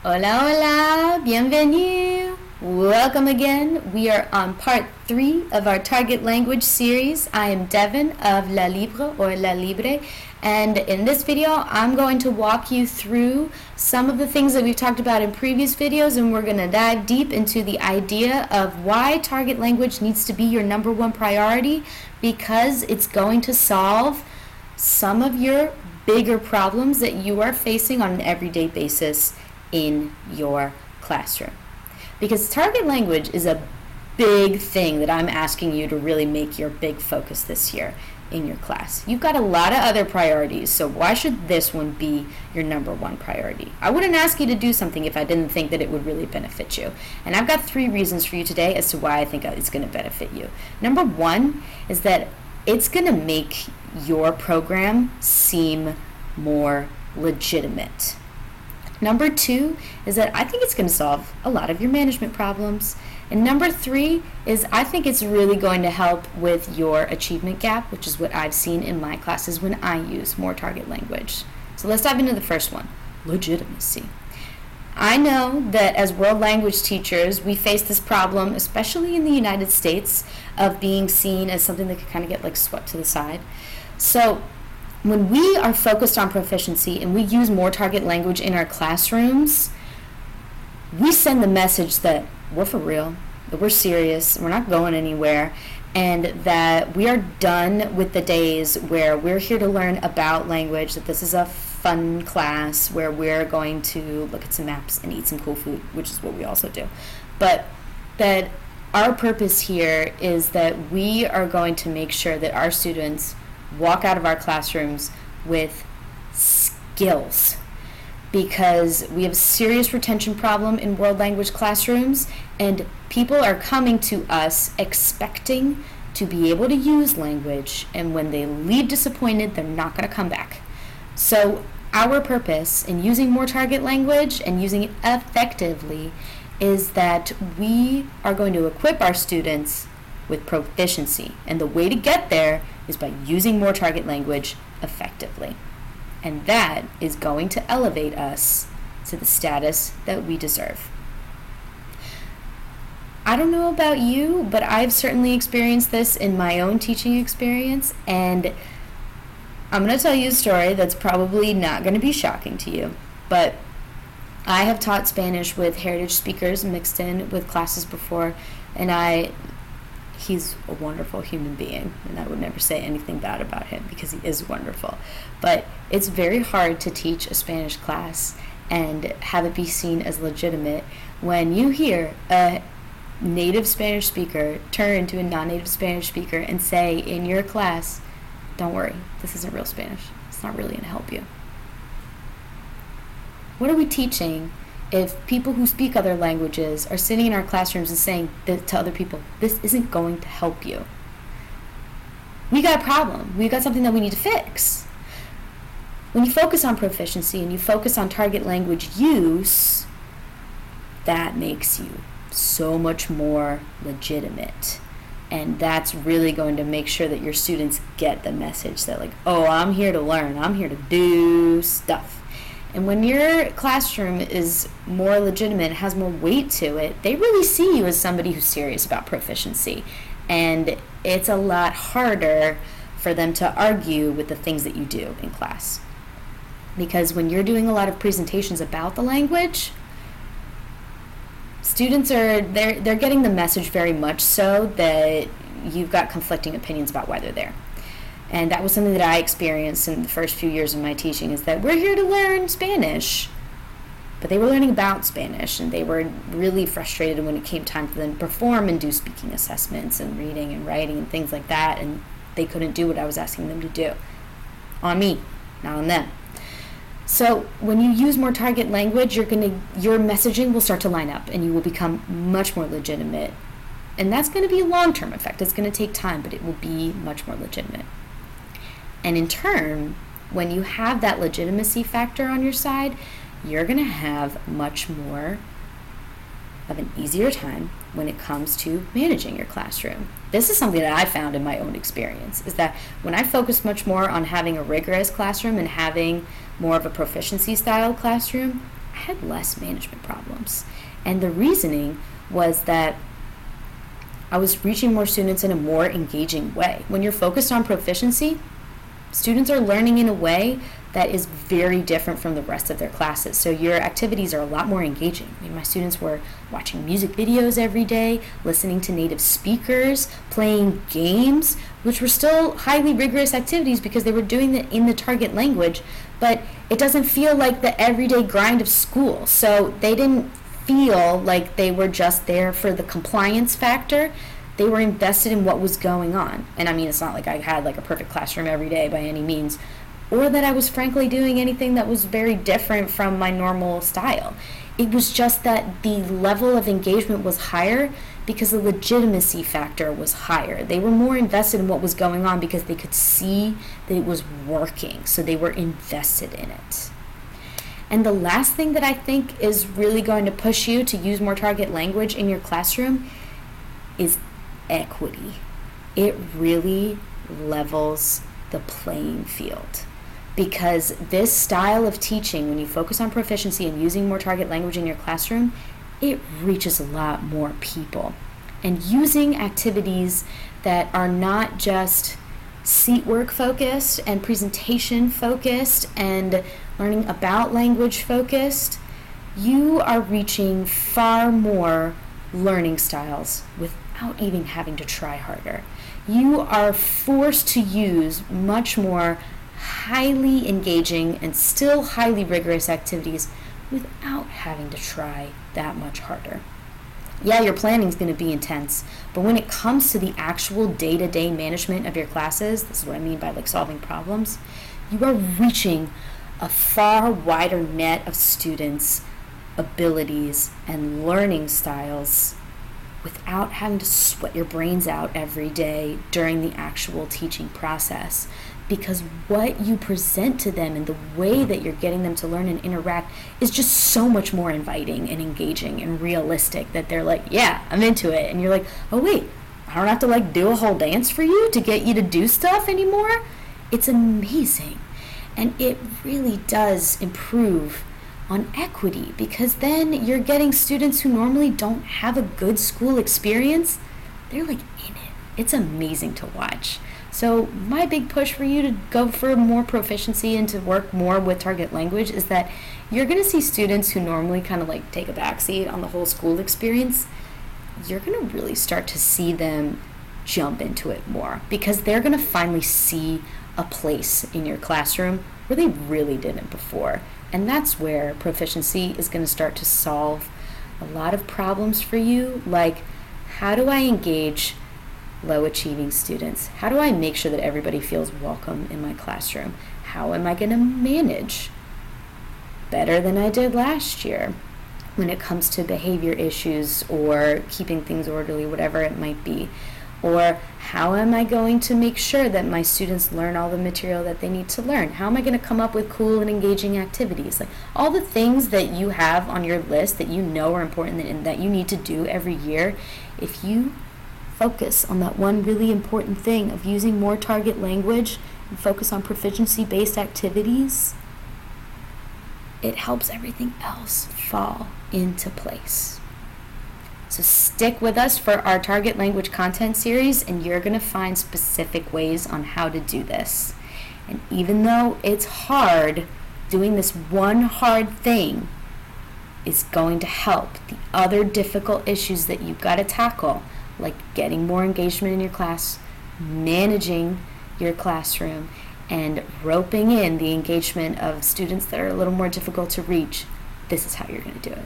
Hola, hola, bienvenue. Welcome again. We are on part 3 of our target language series. I am Devin of La Libre or La Libre, and in this video I'm going to walk you through some of the things that we've talked about in previous videos, and we're going to dive deep into the idea of why target language needs to be your number one priority, because it's going to solve some of your bigger problems that you are facing on an everyday basis in your classroom. Because target language is a big thing that I'm asking you to really make your big focus this year in your class. You've got a lot of other priorities, so why should this one be your number one priority? I wouldn't ask you to do something if I didn't think that it would really benefit you. And I've got 3 reasons for you today as to why I think it's going to benefit you. Number 1 is that it's going to make your program seem more legitimate. Number 2 is that I think it's going to solve a lot of your management problems. And number 3 is I think it's really going to help with your achievement gap, which is what I've seen in my classes when I use more target language. So let's dive into the first one, legitimacy. I know that as world language teachers, we face this problem, especially in the United States, of being seen as something that could kind of get like swept to the side. So when we are focused on proficiency and we use more target language in our classrooms, we send the message that we're for real, that we're serious, we're not going anywhere, and that we are done with the days where we're here to learn about language, that this is a fun class where we're going to look at some maps and eat some cool food, which is what we also do. But that our purpose here is that we are going to make sure that our students walk out of our classrooms with skills, because we have a serious retention problem in world language classrooms, and people are coming to us expecting to be able to use language, and when they leave disappointed, they're not going to come back. So our purpose in using more target language and using it effectively is that we are going to equip our students with proficiency, and the way to get there is by using more target language effectively. And that is going to elevate us to the status that we deserve. I don't know about you, but I've certainly experienced this in my own teaching experience, and I'm going to tell you a story that's probably not going to be shocking to you, but I have taught Spanish with heritage speakers mixed in with classes before, and he's a wonderful human being, and I would never say anything bad about him because he is wonderful. But it's very hard to teach a Spanish class and have it be seen as legitimate when you hear a native Spanish speaker turn to a non-native Spanish speaker and say in your class, "Don't worry, this isn't real Spanish. It's not really going to help you." What are we teaching if people who speak other languages are sitting in our classrooms and saying to other people, "This isn't going to help you"? We got a problem. We got something that we need to fix. When you focus on proficiency and you focus on target language use, that makes you so much more legitimate. And that's really going to make sure that your students get the message that, like, oh, I'm here to learn. I'm here to do stuff. And when your classroom is more legitimate, has more weight to it, they really see you as somebody who's serious about proficiency. And it's a lot harder for them to argue with the things that you do in class. Because when you're doing a lot of presentations about the language, students they're getting the message very much so that you've got conflicting opinions about why they're there. And that was something that I experienced in the first few years of my teaching, is that we're here to learn Spanish. But they were learning about Spanish, and they were really frustrated when it came time for them to perform and do speaking assessments and reading and writing and things like that, and they couldn't do what I was asking them to do. On me, not on them. So when you use more target language, your messaging will start to line up, and you will become much more legitimate. And that's going to be a long-term effect. It's going to take time, but it will be much more legitimate. And in turn, when you have that legitimacy factor on your side, you're going to have much more of an easier time when it comes to managing your classroom. This is something that I found in my own experience, is that when I focused much more on having a rigorous classroom and having more of a proficiency style classroom, I had less management problems. And the reasoning was that I was reaching more students in a more engaging way. When you're focused on proficiency, students are learning in a way that is very different from the rest of their classes. So your activities are a lot more engaging. I mean, my students were watching music videos every day, listening to native speakers, playing games, which were still highly rigorous activities because they were doing it in the target language, but it doesn't feel like the everyday grind of school. So they didn't feel like they were just there for the compliance factor. They were invested in what was going on. And I mean, it's not like I had like a perfect classroom every day by any means, or that I was frankly doing anything that was very different from my normal style. It was just that the level of engagement was higher because the legitimacy factor was higher. They were more invested in what was going on because they could see that it was working, so they were invested in it. And the last thing that I think is really going to push you to use more target language in your classroom is equity. It really levels the playing field. Because this style of teaching, when you focus on proficiency and using more target language in your classroom, it reaches a lot more people. And using activities that are not just seat work focused and presentation focused and learning about language focused, you are reaching far more learning styles without even having to try harder. You are forced to use much more highly engaging and still highly rigorous activities without having to try that much harder. Yeah, your planning is going to be intense, but when it comes to the actual day-to-day management of your classes, this is what I mean by like solving problems, you are reaching a far wider net of students' abilities and learning styles without having to sweat your brains out every day during the actual teaching process. Because what you present to them and the way that you're getting them to learn and interact is just so much more inviting and engaging and realistic that they're like, yeah, I'm into it. And you're like, oh wait, I don't have to like do a whole dance for you to get you to do stuff anymore. It's amazing. And it really does improve on equity, because then you're getting students who normally don't have a good school experience. They're like in it. It's amazing to watch. So my big push for you to go for more proficiency and to work more with target language is that you're going to see students who normally kind of like take a backseat on the whole school experience. You're going to really start to see them jump into it more, because they're going to finally see a place in your classroom where they really didn't before. And that's where proficiency is going to start to solve a lot of problems for you, like how do I engage low achieving students? How do I make sure that everybody feels welcome in my classroom? How am I going to manage better than I did last year when it comes to behavior issues or keeping things orderly, whatever it might be? Or how am I going to make sure that my students learn all the material that they need to learn? How am I going to come up with cool and engaging activities? Like all the things that you have on your list that you know are important and that you need to do every year, if you focus on that one really important thing of using more target language and focus on proficiency-based activities, it helps everything else fall into place. So stick with us for our target language content series, and you're going to find specific ways on how to do this. And even though it's hard, doing this one hard thing is going to help the other difficult issues that you've got to tackle, like getting more engagement in your class, managing your classroom, and roping in the engagement of students that are a little more difficult to reach. This is how you're going to do it.